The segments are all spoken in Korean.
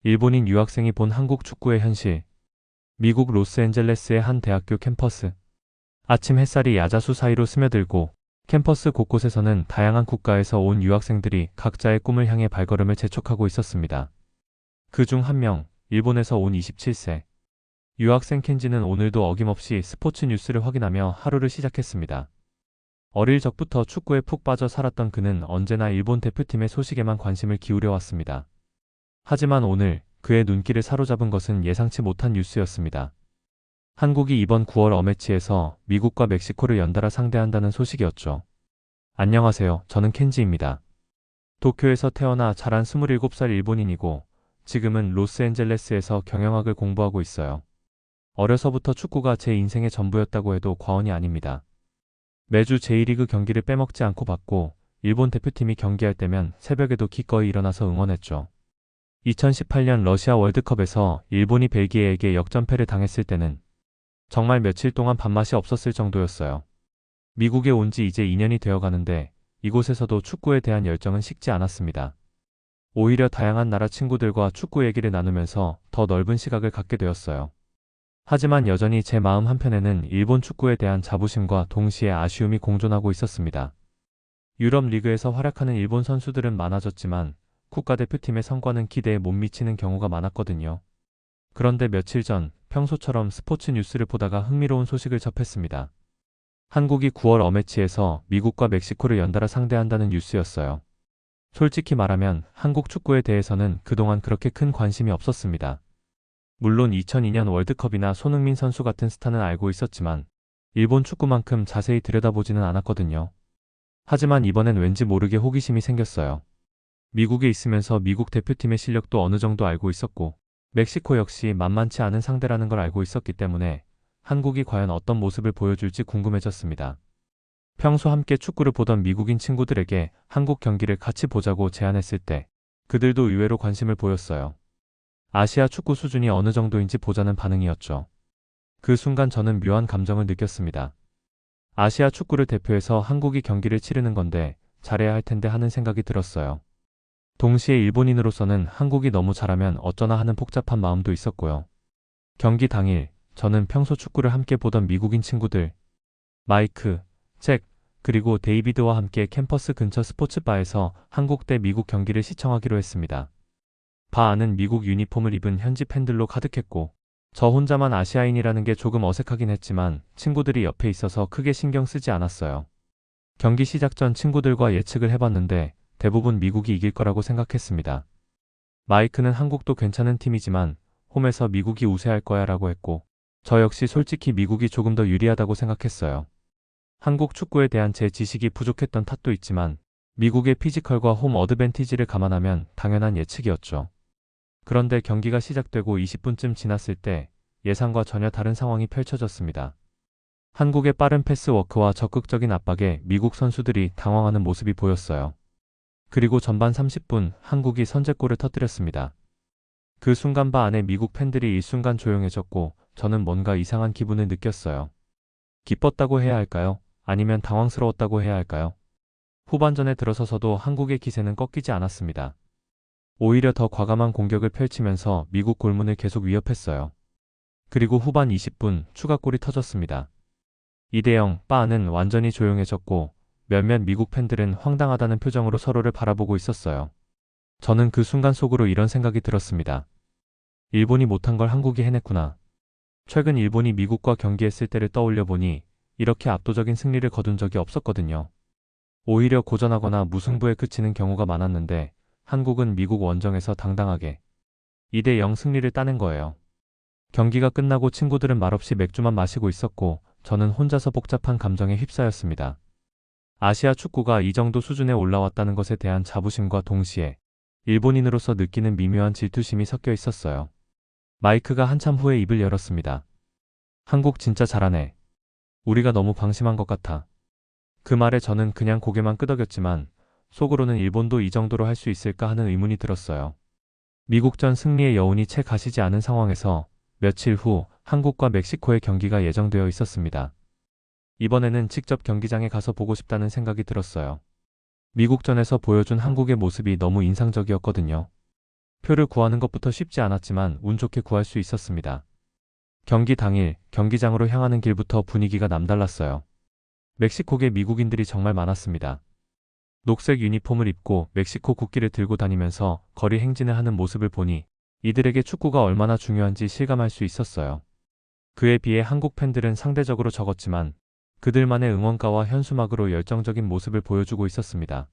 일본인 유학생이 본 한국 축구의 현실. 미국 로스앤젤레스의 한 대학교 캠퍼스. 아침 햇살이 야자수 사이로 스며들고 캠퍼스 곳곳에서는 다양한 국가에서 온 유학생들이 각자의 꿈을 향해 발걸음을 재촉하고 있었습니다. 그 중 한 명, 일본에서 온 27세. 유학생 켄지는 오늘도 어김없이 스포츠 뉴스를 확인하며 하루를 시작했습니다. 어릴 적부터 축구에 푹 빠져 살았던 그는 언제나 일본 대표팀의 소식에만 관심을 기울여 왔습니다. 하지만 오늘 그의 눈길을 사로잡은 것은 예상치 못한 뉴스였습니다. 한국이 이번 9월 어매치에서 미국과 멕시코를 연달아 상대한다는 소식이었죠. 안녕하세요. 저는 켄지입니다. 도쿄에서 태어나 자란 27살 일본인이고 지금은 로스앤젤레스에서 경영학을 공부하고 있어요. 어려서부터 축구가 제 인생의 전부였다고 해도 과언이 아닙니다. 매주 제1리그 경기를 빼먹지 않고 봤고 일본 대표팀이 경기할 때면 새벽에도 기꺼이 일어나서 응원했죠. 2018년 러시아 월드컵에서 일본이 벨기에에게 역전패를 당했을 때는 정말 며칠 동안 밥맛이 없었을 정도였어요. 미국에 온 지 이제 2년이 되어 가는데 이곳에서도 축구에 대한 열정은 식지 않았습니다. 오히려 다양한 나라 친구들과 축구 얘기를 나누면서 더 넓은 시각을 갖게 되었어요. 하지만 여전히 제 마음 한편에는 일본 축구에 대한 자부심과 동시에 아쉬움이 공존하고 있었습니다. 유럽 리그에서 활약하는 일본 선수들은 많아졌지만 국가대표팀의 성과는 기대에 못 미치는 경우가 많았거든요. 그런데 며칠 전 평소처럼 스포츠 뉴스를 보다가 흥미로운 소식을 접했습니다. 한국이 9월 어매치에서 미국과 멕시코를 연달아 상대한다는 뉴스였어요. 솔직히 말하면 한국 축구에 대해서는 그동안 그렇게 큰 관심이 없었습니다. 물론 2002년 월드컵이나 손흥민 선수 같은 스타는 알고 있었지만 일본 축구만큼 자세히 들여다보지는 않았거든요. 하지만 이번엔 왠지 모르게 호기심이 생겼어요. 미국에 있으면서 미국 대표팀의 실력도 어느 정도 알고 있었고 멕시코 역시 만만치 않은 상대라는 걸 알고 있었기 때문에 한국이 과연 어떤 모습을 보여줄지 궁금해졌습니다. 평소 함께 축구를 보던 미국인 친구들에게 한국 경기를 같이 보자고 제안했을 때 그들도 의외로 관심을 보였어요. 아시아 축구 수준이 어느 정도인지 보자는 반응이었죠. 그 순간 저는 묘한 감정을 느꼈습니다. 아시아 축구를 대표해서 한국이 경기를 치르는 건데 잘해야 할 텐데 하는 생각이 들었어요. 동시에 일본인으로서는 한국이 너무 잘하면 어쩌나 하는 복잡한 마음도 있었고요. 경기 당일 저는 평소 축구를 함께 보던 미국인 친구들 마이크, 잭, 그리고 데이비드와 함께 캠퍼스 근처 스포츠바에서 한국 대 미국 경기를 시청하기로 했습니다. 바 안은 미국 유니폼을 입은 현지 팬들로 가득했고 저 혼자만 아시아인이라는 게 조금 어색하긴 했지만 친구들이 옆에 있어서 크게 신경 쓰지 않았어요. 경기 시작 전 친구들과 예측을 해봤는데 대부분 미국이 이길 거라고 생각했습니다. 마이크는 한국도 괜찮은 팀이지만 홈에서 미국이 우세할 거야 라고 했고 저 역시 솔직히 미국이 조금 더 유리하다고 생각했어요. 한국 축구에 대한 제 지식이 부족했던 탓도 있지만 미국의 피지컬과 홈 어드밴티지를 감안하면 당연한 예측이었죠. 그런데 경기가 시작되고 20분쯤 지났을 때 예상과 전혀 다른 상황이 펼쳐졌습니다. 한국의 빠른 패스워크와 적극적인 압박에 미국 선수들이 당황하는 모습이 보였어요. 그리고 전반 30분 한국이 선제골을 터뜨렸습니다. 그 순간 바 안에 미국 팬들이 일순간 조용해졌고 저는 뭔가 이상한 기분을 느꼈어요. 기뻤다고 해야 할까요? 아니면 당황스러웠다고 해야 할까요? 후반전에 들어서서도 한국의 기세는 꺾이지 않았습니다. 오히려 더 과감한 공격을 펼치면서 미국 골문을 계속 위협했어요. 그리고 후반 20분 추가골이 터졌습니다. 2대0 바는 완전히 조용해졌고 몇몇 미국 팬들은 황당하다는 표정으로 서로를 바라보고 있었어요. 저는 그 순간 속으로 이런 생각이 들었습니다. 일본이 못한 걸 한국이 해냈구나. 최근 일본이 미국과 경기했을 때를 떠올려 보니 이렇게 압도적인 승리를 거둔 적이 없었거든요. 오히려 고전하거나 무승부에 그치는 경우가 많았는데 한국은 미국 원정에서 당당하게 2대0 승리를 따낸 거예요. 경기가 끝나고 친구들은 말없이 맥주만 마시고 있었고 저는 혼자서 복잡한 감정에 휩싸였습니다. 아시아 축구가 이 정도 수준에 올라왔다는 것에 대한 자부심과 동시에 일본인으로서 느끼는 미묘한 질투심이 섞여 있었어요. 마이크가 한참 후에 입을 열었습니다. 한국 진짜 잘하네. 우리가 너무 방심한 것 같아. 그 말에 저는 그냥 고개만 끄덕였지만 속으로는 일본도 이 정도로 할 수 있을까 하는 의문이 들었어요. 미국전 승리의 여운이 채 가시지 않은 상황에서 며칠 후 한국과 멕시코의 경기가 예정되어 있었습니다. 이번에는 직접 경기장에 가서 보고 싶다는 생각이 들었어요. 미국전에서 보여준 한국의 모습이 너무 인상적이었거든요. 표를 구하는 것부터 쉽지 않았지만 운 좋게 구할 수 있었습니다. 경기 당일 경기장으로 향하는 길부터 분위기가 남달랐어요. 멕시코계 미국인들이 정말 많았습니다. 녹색 유니폼을 입고 멕시코 국기를 들고 다니면서 거리 행진을 하는 모습을 보니 이들에게 축구가 얼마나 중요한지 실감할 수 있었어요. 그에 비해 한국 팬들은 상대적으로 적었지만 그들만의 응원가와 현수막으로 열정적인 모습을 보여주고 있었습니다.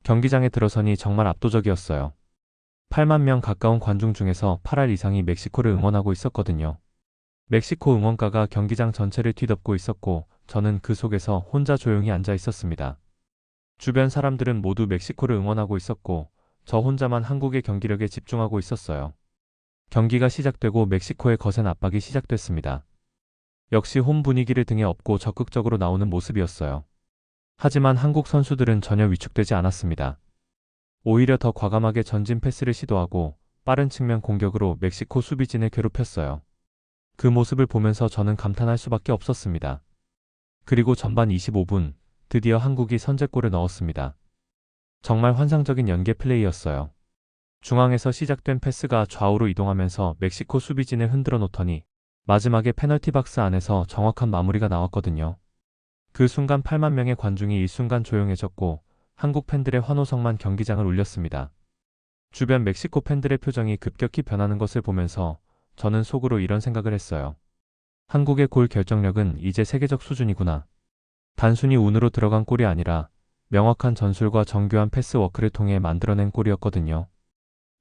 경기장에 들어서니 정말 압도적이었어요. 8만 명 가까운 관중 중에서 8할 이상이 멕시코를 응원하고 있었거든요. 멕시코 응원가가 경기장 전체를 뒤덮고 있었고 저는 그 속에서 혼자 조용히 앉아 있었습니다. 주변 사람들은 모두 멕시코를 응원하고 있었고 저 혼자만 한국의 경기력에 집중하고 있었어요. 경기가 시작되고 멕시코의 거센 압박이 시작됐습니다. 역시 홈 분위기를 등에 업고 적극적으로 나오는 모습이었어요. 하지만 한국 선수들은 전혀 위축되지 않았습니다. 오히려 더 과감하게 전진 패스를 시도하고 빠른 측면 공격으로 멕시코 수비진을 괴롭혔어요. 그 모습을 보면서 저는 감탄할 수밖에 없었습니다. 그리고 전반 25분, 드디어 한국이 선제골을 넣었습니다. 정말 환상적인 연계 플레이였어요. 중앙에서 시작된 패스가 좌우로 이동하면서 멕시코 수비진을 흔들어 놓더니 마지막에 페널티 박스 안에서 정확한 마무리가 나왔거든요. 그 순간 8만 명의 관중이 일순간 조용해졌고 한국 팬들의 환호성만 경기장을 울렸습니다. 주변 멕시코 팬들의 표정이 급격히 변하는 것을 보면서 저는 속으로 이런 생각을 했어요. 한국의 골 결정력은 이제 세계적 수준이구나. 단순히 운으로 들어간 골이 아니라 명확한 전술과 정교한 패스워크를 통해 만들어낸 골이었거든요.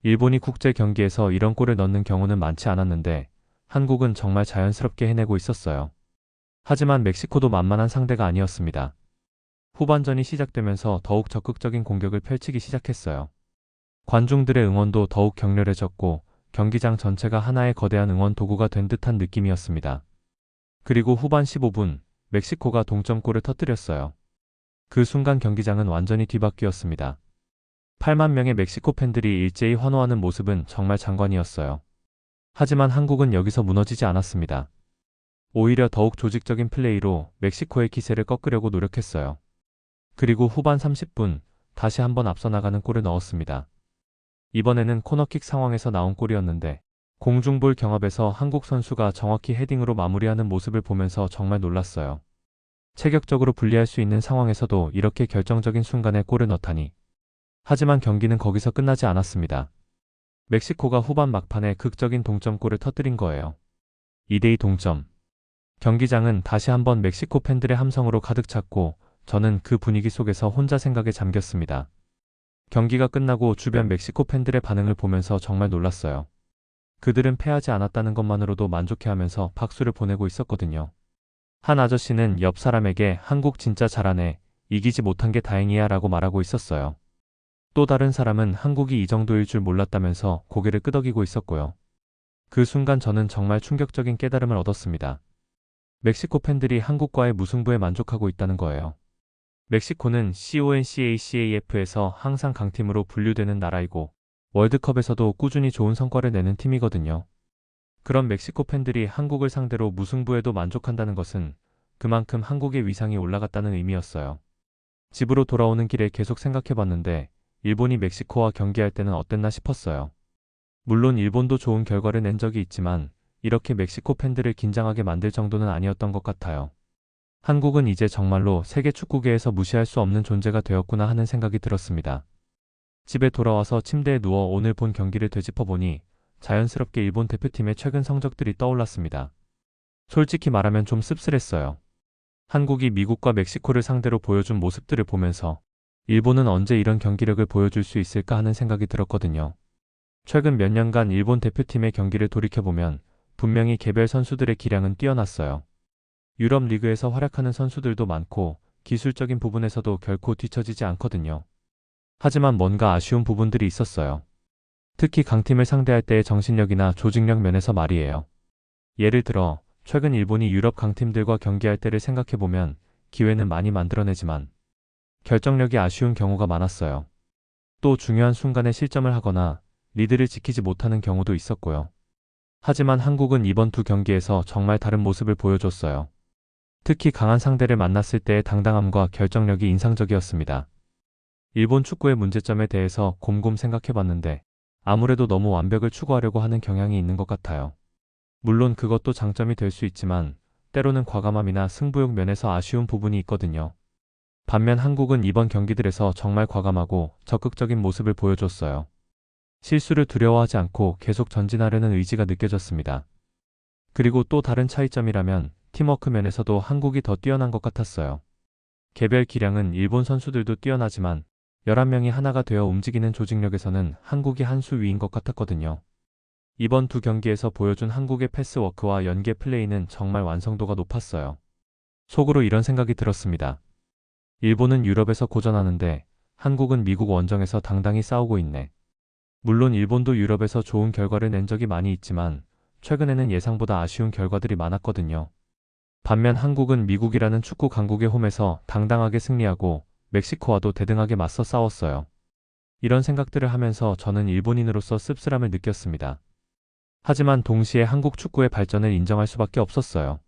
일본이 국제 경기에서 이런 골을 넣는 경우는 많지 않았는데 한국은 정말 자연스럽게 해내고 있었어요. 하지만 멕시코도 만만한 상대가 아니었습니다. 후반전이 시작되면서 더욱 적극적인 공격을 펼치기 시작했어요. 관중들의 응원도 더욱 격렬해졌고 경기장 전체가 하나의 거대한 응원 도구가 된 듯한 느낌이었습니다. 그리고 후반 15분, 멕시코가 동점골을 터뜨렸어요. 그 순간 경기장은 완전히 뒤바뀌었습니다. 8만 명의 멕시코 팬들이 일제히 환호하는 모습은 정말 장관이었어요. 하지만 한국은 여기서 무너지지 않았습니다. 오히려 더욱 조직적인 플레이로 멕시코의 기세를 꺾으려고 노력했어요. 그리고 후반 30분, 다시 한번 앞서 나가는 골을 넣었습니다. 이번에는 코너킥 상황에서 나온 골이었는데 공중볼 경합에서 한국 선수가 정확히 헤딩으로 마무리하는 모습을 보면서 정말 놀랐어요. 체격적으로 불리할 수 있는 상황에서도 이렇게 결정적인 순간에 골을 넣다니. 하지만 경기는 거기서 끝나지 않았습니다. 멕시코가 후반 막판에 극적인 동점골을 터뜨린 거예요. 2대2 동점. 경기장은 다시 한번 멕시코 팬들의 함성으로 가득 찼고 저는 그 분위기 속에서 혼자 생각에 잠겼습니다. 경기가 끝나고 주변 멕시코 팬들의 반응을 보면서 정말 놀랐어요. 그들은 패하지 않았다는 것만으로도 만족해하면서 박수를 보내고 있었거든요. 한 아저씨는 옆 사람에게 한국 진짜 잘하네, 이기지 못한 게 다행이야 라고 말하고 있었어요. 또 다른 사람은 한국이 이 정도일 줄 몰랐다면서 고개를 끄덕이고 있었고요. 그 순간 저는 정말 충격적인 깨달음을 얻었습니다. 멕시코 팬들이 한국과의 무승부에 만족하고 있다는 거예요. 멕시코는 CONCACAF에서 항상 강팀으로 분류되는 나라이고 월드컵에서도 꾸준히 좋은 성과를 내는 팀이거든요. 그런 멕시코 팬들이 한국을 상대로 무승부에도 만족한다는 것은 그만큼 한국의 위상이 올라갔다는 의미였어요. 집으로 돌아오는 길에 계속 생각해봤는데 일본이 멕시코와 경기할 때는 어땠나 싶었어요. 물론 일본도 좋은 결과를 낸 적이 있지만 이렇게 멕시코 팬들을 긴장하게 만들 정도는 아니었던 것 같아요. 한국은 이제 정말로 세계 축구계에서 무시할 수 없는 존재가 되었구나 하는 생각이 들었습니다. 집에 돌아와서 침대에 누워 오늘 본 경기를 되짚어보니 자연스럽게 일본 대표팀의 최근 성적들이 떠올랐습니다. 솔직히 말하면 좀 씁쓸했어요. 한국이 미국과 멕시코를 상대로 보여준 모습들을 보면서 일본은 언제 이런 경기력을 보여줄 수 있을까 하는 생각이 들었거든요. 최근 몇 년간 일본 대표팀의 경기를 돌이켜보면 분명히 개별 선수들의 기량은 뛰어났어요. 유럽 리그에서 활약하는 선수들도 많고 기술적인 부분에서도 결코 뒤처지지 않거든요. 하지만 뭔가 아쉬운 부분들이 있었어요. 특히 강팀을 상대할 때의 정신력이나 조직력 면에서 말이에요. 예를 들어 최근 일본이 유럽 강팀들과 경기할 때를 생각해보면 기회는 많이 만들어내지만 결정력이 아쉬운 경우가 많았어요. 또 중요한 순간에 실점을 하거나 리드를 지키지 못하는 경우도 있었고요. 하지만 한국은 이번 두 경기에서 정말 다른 모습을 보여줬어요. 특히 강한 상대를 만났을 때의 당당함과 결정력이 인상적이었습니다. 일본 축구의 문제점에 대해서 곰곰 생각해봤는데 아무래도 너무 완벽을 추구하려고 하는 경향이 있는 것 같아요. 물론 그것도 장점이 될 수 있지만 때로는 과감함이나 승부욕 면에서 아쉬운 부분이 있거든요. 반면 한국은 이번 경기들에서 정말 과감하고 적극적인 모습을 보여줬어요. 실수를 두려워하지 않고 계속 전진하려는 의지가 느껴졌습니다. 그리고 또 다른 차이점이라면 팀워크 면에서도 한국이 더 뛰어난 것 같았어요. 개별 기량은 일본 선수들도 뛰어나지만 11명이 하나가 되어 움직이는 조직력에서는 한국이 한 수 위인 것 같았거든요. 이번 두 경기에서 보여준 한국의 패스워크와 연계 플레이는 정말 완성도가 높았어요. 속으로 이런 생각이 들었습니다. 일본은 유럽에서 고전하는데 한국은 미국 원정에서 당당히 싸우고 있네. 물론 일본도 유럽에서 좋은 결과를 낸 적이 많이 있지만 최근에는 예상보다 아쉬운 결과들이 많았거든요. 반면 한국은 미국이라는 축구 강국의 홈에서 당당하게 승리하고 멕시코와도 대등하게 맞서 싸웠어요. 이런 생각들을 하면서 저는 일본인으로서 씁쓸함을 느꼈습니다. 하지만 동시에 한국 축구의 발전을 인정할 수밖에 없었어요.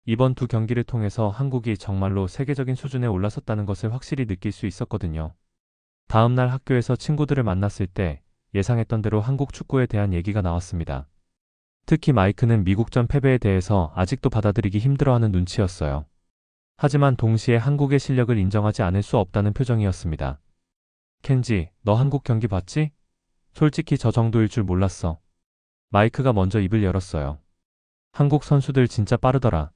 이번 두 경기를 통해서 한국이 정말로 세계적인 수준에 올라섰다는 것을 확실히 느낄 수 있었거든요. 다음날 학교에서 친구들을 만났을 때 예상했던 대로 한국 축구에 대한 얘기가 나왔습니다. 특히 마이크는 미국전 패배에 대해서 아직도 받아들이기 힘들어하는 눈치였어요. 하지만 동시에 한국의 실력을 인정하지 않을 수 없다는 표정이었습니다. 켄지, 너 한국 경기 봤지? 솔직히 저 정도일 줄 몰랐어. 마이크가 먼저 입을 열었어요. 한국 선수들 진짜 빠르더라.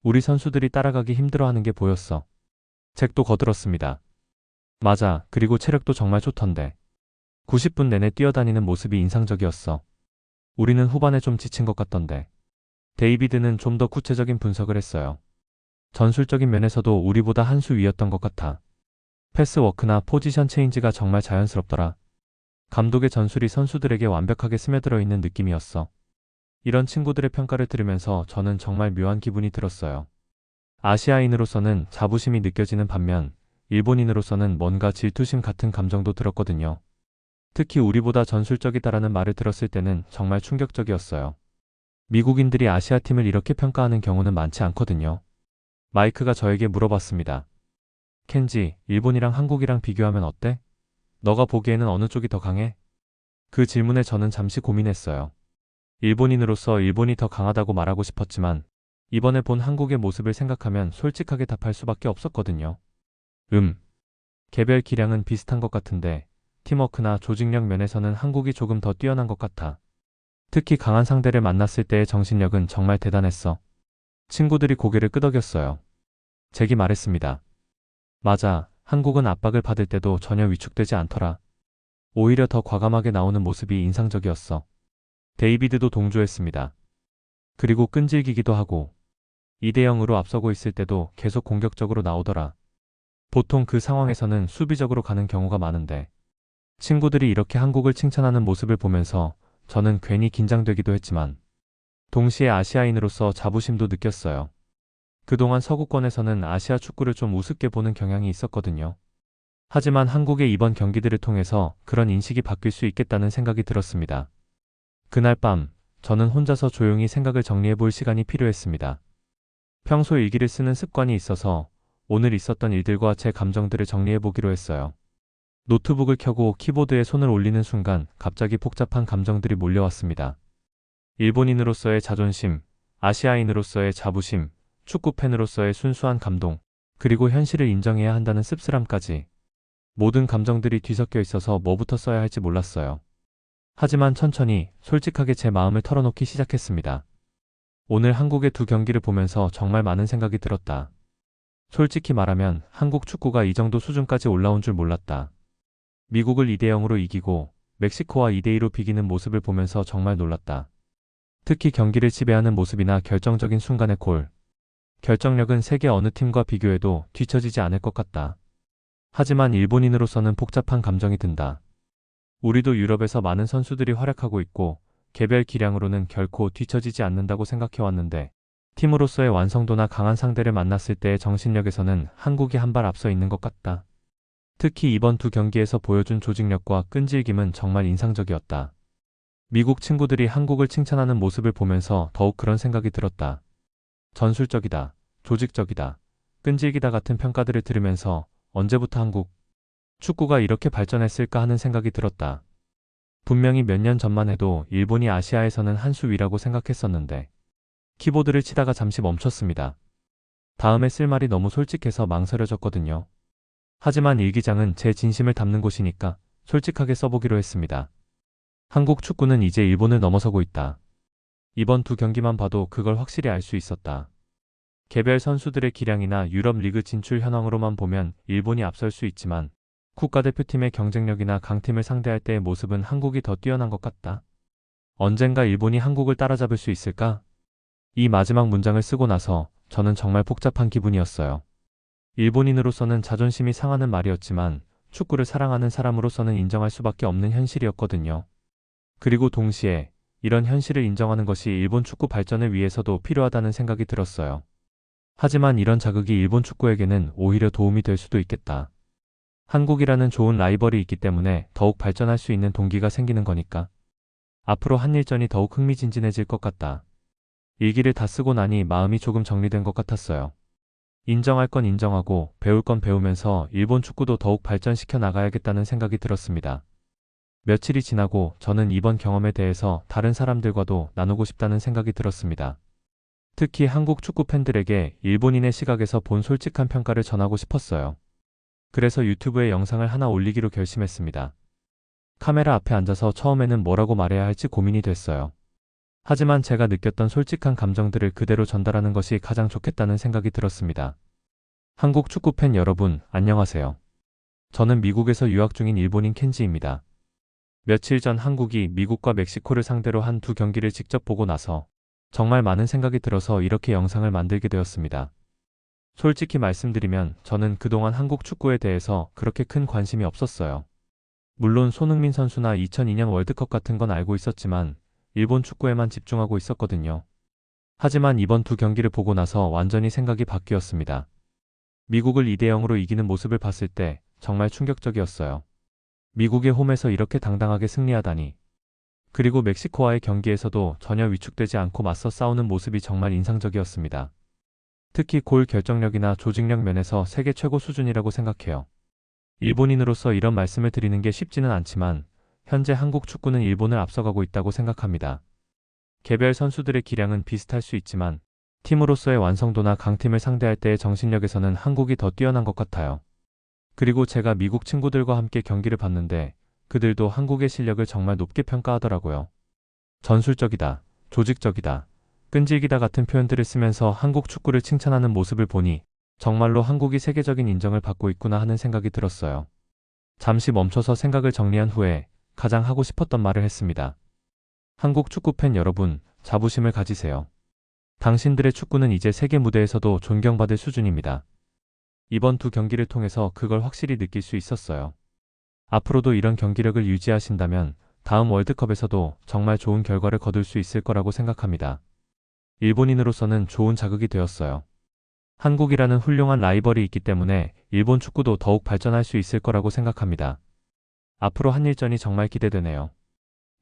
우리 선수들이 따라가기 힘들어하는 게 보였어. 잭도 거들었습니다. 맞아, 그리고 체력도 정말 좋던데. 90분 내내 뛰어다니는 모습이 인상적이었어. 우리는 후반에 좀 지친 것 같던데. 데이비드는 좀 더 구체적인 분석을 했어요. 전술적인 면에서도 우리보다 한 수 위였던 것 같아. 패스워크나 포지션 체인지가 정말 자연스럽더라. 감독의 전술이 선수들에게 완벽하게 스며들어 있는 느낌이었어. 이런 친구들의 평가를 들으면서 저는 정말 묘한 기분이 들었어요. 아시아인으로서는 자부심이 느껴지는 반면 일본인으로서는 뭔가 질투심 같은 감정도 들었거든요. 특히 우리보다 전술적이다라는 말을 들었을 때는 정말 충격적이었어요. 미국인들이 아시아팀을 이렇게 평가하는 경우는 많지 않거든요. 마이크가 저에게 물어봤습니다. 켄지, 일본이랑 한국이랑 비교하면 어때? 너가 보기에는 어느 쪽이 더 강해? 그 질문에 저는 잠시 고민했어요. 일본인으로서 일본이 더 강하다고 말하고 싶었지만 이번에 본 한국의 모습을 생각하면 솔직하게 답할 수밖에 없었거든요. 개별 기량은 비슷한 것 같은데 팀워크나 조직력 면에서는 한국이 조금 더 뛰어난 것 같아. 특히 강한 상대를 만났을 때의 정신력은 정말 대단했어. 친구들이 고개를 끄덕였어요. 잭이 말했습니다. 맞아, 한국은 압박을 받을 때도 전혀 위축되지 않더라. 오히려 더 과감하게 나오는 모습이 인상적이었어. 데이비드도 동조했습니다. 그리고 끈질기기도 하고 2대 0으로 앞서고 있을 때도 계속 공격적으로 나오더라. 보통 그 상황에서는 수비적으로 가는 경우가 많은데 친구들이 이렇게 한국을 칭찬하는 모습을 보면서 저는 괜히 긴장되기도 했지만 동시에 아시아인으로서 자부심도 느꼈어요. 그동안 서구권에서는 아시아 축구를 좀 우습게 보는 경향이 있었거든요. 하지만 한국의 이번 경기들을 통해서 그런 인식이 바뀔 수 있겠다는 생각이 들었습니다. 그날 밤 저는 혼자서 조용히 생각을 정리해 볼 시간이 필요했습니다. 평소 일기를 쓰는 습관이 있어서 오늘 있었던 일들과 제 감정들을 정리해 보기로 했어요. 노트북을 켜고 키보드에 손을 올리는 순간 갑자기 복잡한 감정들이 몰려왔습니다. 일본인으로서의 자존심, 아시아인으로서의 자부심, 축구팬으로서의 순수한 감동, 그리고 현실을 인정해야 한다는 씁쓸함까지 모든 감정들이 뒤섞여 있어서 뭐부터 써야 할지 몰랐어요. 하지만 천천히 솔직하게 제 마음을 털어놓기 시작했습니다. 오늘 한국의 두 경기를 보면서 정말 많은 생각이 들었다. 솔직히 말하면 한국 축구가 이 정도 수준까지 올라온 줄 몰랐다. 미국을 2대 0으로 이기고 멕시코와 2대 2로 비기는 모습을 보면서 정말 놀랐다. 특히 경기를 지배하는 모습이나 결정적인 순간의 골. 결정력은 세계 어느 팀과 비교해도 뒤처지지 않을 것 같다. 하지만 일본인으로서는 복잡한 감정이 든다. 우리도 유럽에서 많은 선수들이 활약하고 있고 개별 기량으로는 결코 뒤처지지 않는다고 생각해왔는데 팀으로서의 완성도나 강한 상대를 만났을 때의 정신력에서는 한국이 한 발 앞서 있는 것 같다. 특히 이번 두 경기에서 보여준 조직력과 끈질김은 정말 인상적이었다. 미국 친구들이 한국을 칭찬하는 모습을 보면서 더욱 그런 생각이 들었다. 전술적이다, 조직적이다, 끈질기다 같은 평가들을 들으면서 언제부터 한국 축구가 이렇게 발전했을까 하는 생각이 들었다. 분명히 몇 년 전만 해도 일본이 아시아에서는 한 수 위라고 생각했었는데 키보드를 치다가 잠시 멈췄습니다. 다음에 쓸 말이 너무 솔직해서 망설여졌거든요. 하지만 일기장은 제 진심을 담는 곳이니까 솔직하게 써보기로 했습니다. 한국 축구는 이제 일본을 넘어서고 있다. 이번 두 경기만 봐도 그걸 확실히 알 수 있었다. 개별 선수들의 기량이나 유럽 리그 진출 현황으로만 보면 일본이 앞설 수 있지만 국가대표팀의 경쟁력이나 강팀을 상대할 때의 모습은 한국이 더 뛰어난 것 같다. 언젠가 일본이 한국을 따라잡을 수 있을까? 이 마지막 문장을 쓰고 나서 저는 정말 복잡한 기분이었어요. 일본인으로서는 자존심이 상하는 말이었지만 축구를 사랑하는 사람으로서는 인정할 수밖에 없는 현실이었거든요. 그리고 동시에 이런 현실을 인정하는 것이 일본 축구 발전을 위해서도 필요하다는 생각이 들었어요. 하지만 이런 자극이 일본 축구에게는 오히려 도움이 될 수도 있겠다. 한국이라는 좋은 라이벌이 있기 때문에 더욱 발전할 수 있는 동기가 생기는 거니까. 앞으로 한일전이 더욱 흥미진진해질 것 같다. 일기를 다 쓰고 나니 마음이 조금 정리된 것 같았어요. 인정할 건 인정하고 배울 건 배우면서 일본 축구도 더욱 발전시켜 나가야겠다는 생각이 들었습니다. 며칠이 지나고 저는 이번 경험에 대해서 다른 사람들과도 나누고 싶다는 생각이 들었습니다. 특히 한국 축구 팬들에게 일본인의 시각에서 본 솔직한 평가를 전하고 싶었어요. 그래서 유튜브에 영상을 하나 올리기로 결심했습니다. 카메라 앞에 앉아서 처음에는 뭐라고 말해야 할지 고민이 됐어요. 하지만 제가 느꼈던 솔직한 감정들을 그대로 전달하는 것이 가장 좋겠다는 생각이 들었습니다. 한국 축구 팬 여러분, 안녕하세요. 저는 미국에서 유학 중인 일본인 켄지입니다. 며칠 전 한국이 미국과 멕시코를 상대로 한 두 경기를 직접 보고 나서 정말 많은 생각이 들어서 이렇게 영상을 만들게 되었습니다. 솔직히 말씀드리면 저는 그동안 한국 축구에 대해서 그렇게 큰 관심이 없었어요. 물론 손흥민 선수나 2002년 월드컵 같은 건 알고 있었지만 일본 축구에만 집중하고 있었거든요. 하지만 이번 두 경기를 보고 나서 완전히 생각이 바뀌었습니다. 미국을 2대0으로 이기는 모습을 봤을 때 정말 충격적이었어요. 미국의 홈에서 이렇게 당당하게 승리하다니. 그리고 멕시코와의 경기에서도 전혀 위축되지 않고 맞서 싸우는 모습이 정말 인상적이었습니다. 특히 골 결정력이나 조직력 면에서 세계 최고 수준이라고 생각해요. 일본인으로서 이런 말씀을 드리는 게 쉽지는 않지만 현재 한국 축구는 일본을 앞서가고 있다고 생각합니다. 개별 선수들의 기량은 비슷할 수 있지만 팀으로서의 완성도나 강팀을 상대할 때의 정신력에서는 한국이 더 뛰어난 것 같아요. 그리고 제가 미국 친구들과 함께 경기를 봤는데 그들도 한국의 실력을 정말 높게 평가하더라고요. 전술적이다, 조직적이다, 끈질기다 같은 표현들을 쓰면서 한국 축구를 칭찬하는 모습을 보니 정말로 한국이 세계적인 인정을 받고 있구나 하는 생각이 들었어요. 잠시 멈춰서 생각을 정리한 후에 가장 하고 싶었던 말을 했습니다. 한국 축구 팬 여러분, 자부심을 가지세요. 당신들의 축구는 이제 세계 무대에서도 존경받을 수준입니다. 이번 두 경기를 통해서 그걸 확실히 느낄 수 있었어요. 앞으로도 이런 경기력을 유지하신다면 다음 월드컵에서도 정말 좋은 결과를 거둘 수 있을 거라고 생각합니다. 일본인으로서는 좋은 자극이 되었어요. 한국이라는 훌륭한 라이벌이 있기 때문에 일본 축구도 더욱 발전할 수 있을 거라고 생각합니다. 앞으로 한일전이 정말 기대되네요.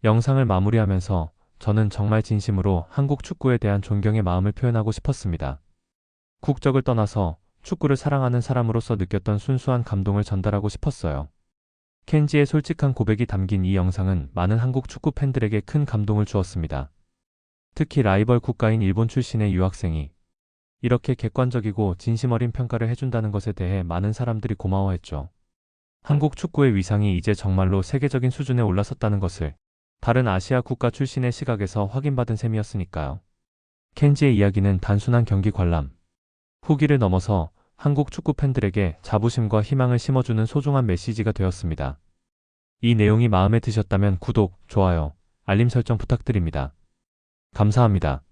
영상을 마무리하면서 저는 정말 진심으로 한국 축구에 대한 존경의 마음을 표현하고 싶었습니다. 국적을 떠나서 축구를 사랑하는 사람으로서 느꼈던 순수한 감동을 전달하고 싶었어요. 켄지의 솔직한 고백이 담긴 이 영상은 많은 한국 축구 팬들에게 큰 감동을 주었습니다. 특히 라이벌 국가인 일본 출신의 유학생이 이렇게 객관적이고 진심 어린 평가를 해준다는 것에 대해 많은 사람들이 고마워했죠. 한국 축구의 위상이 이제 정말로 세계적인 수준에 올라섰다는 것을 다른 아시아 국가 출신의 시각에서 확인받은 셈이었으니까요. 켄지의 이야기는 단순한 경기 관람, 후기를 넘어서 한국 축구 팬들에게 자부심과 희망을 심어주는 소중한 메시지가 되었습니다. 이 내용이 마음에 드셨다면 구독, 좋아요, 알림 설정 부탁드립니다. 감사합니다.